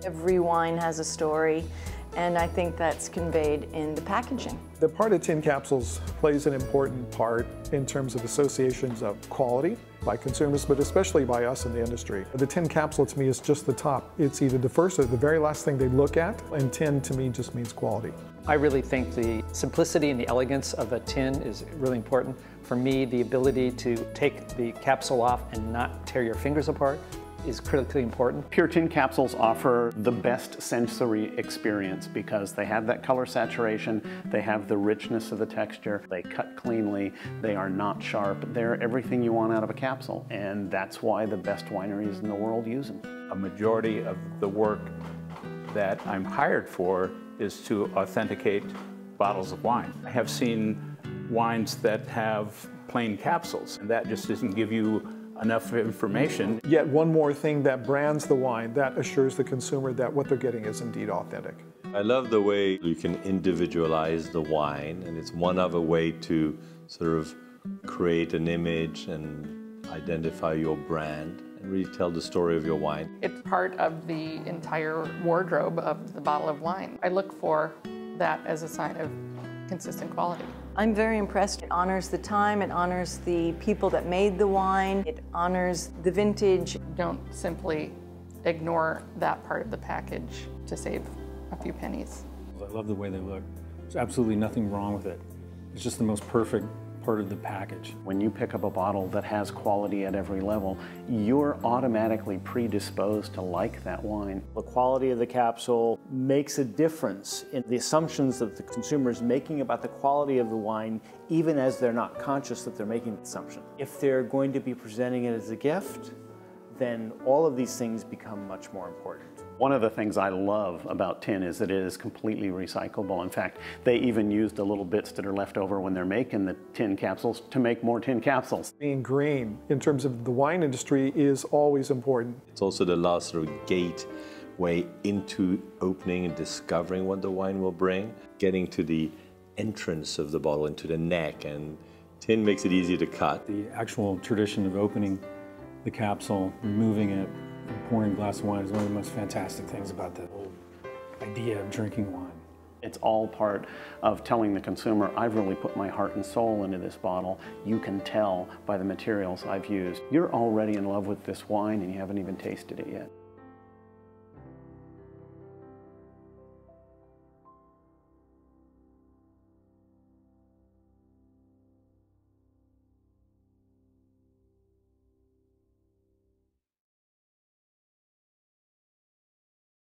Every wine has a story, and I think that's conveyed in the packaging. The part of tin capsules plays an important part in terms of associations of quality by consumers, but especially by us in the industry. The tin capsule to me is just the top. It's either the first or the very last thing they look at, and tin to me just means quality. I really think the simplicity and the elegance of a tin is really important. For me, the ability to take the capsule off and not tear your fingers apart is critically important. Pure Tin Capsules offer the best sensory experience because they have that color saturation, they have the richness of the texture, they cut cleanly, they are not sharp, they're everything you want out of a capsule, and that's why the best wineries in the world use them. A majority of the work that I'm hired for is to authenticate bottles of wine. I have seen wines that have plain capsules, and that just doesn't give you enough information. Yet one more thing that brands the wine, that assures the consumer that what they're getting is indeed authentic. I love the way you can individualize the wine, and it's one other way to sort of create an image and identify your brand and really tell the story of your wine. It's part of the entire wardrobe of the bottle of wine. I look for that as a sign of consistent quality. I'm very impressed. It honors the time, it honors the people that made the wine, it honors the vintage. Don't simply ignore that part of the package to save a few pennies. I love the way they look. There's absolutely nothing wrong with it. It's just the most perfect part of the package. When you pick up a bottle that has quality at every level, you're automatically predisposed to like that wine. The quality of the capsule makes a difference in the assumptions that the consumer is making about the quality of the wine, even as they're not conscious that they're making the assumption. If they're going to be presenting it as a gift, then all of these things become much more important. One of the things I love about tin is that it is completely recyclable. In fact, they even used the little bits that are left over when they're making the tin capsules to make more tin capsules. Being green in terms of the wine industry is always important. It's also the last sort of gateway into opening and discovering what the wine will bring, getting to the entrance of the bottle, into the neck, and tin makes it easy to cut. The actual tradition of opening the capsule, removing it, and pouring a glass of wine is one of the most fantastic things about the whole idea of drinking wine. It's all part of telling the consumer, I've really put my heart and soul into this bottle. You can tell by the materials I've used. You're already in love with this wine and you haven't even tasted it yet.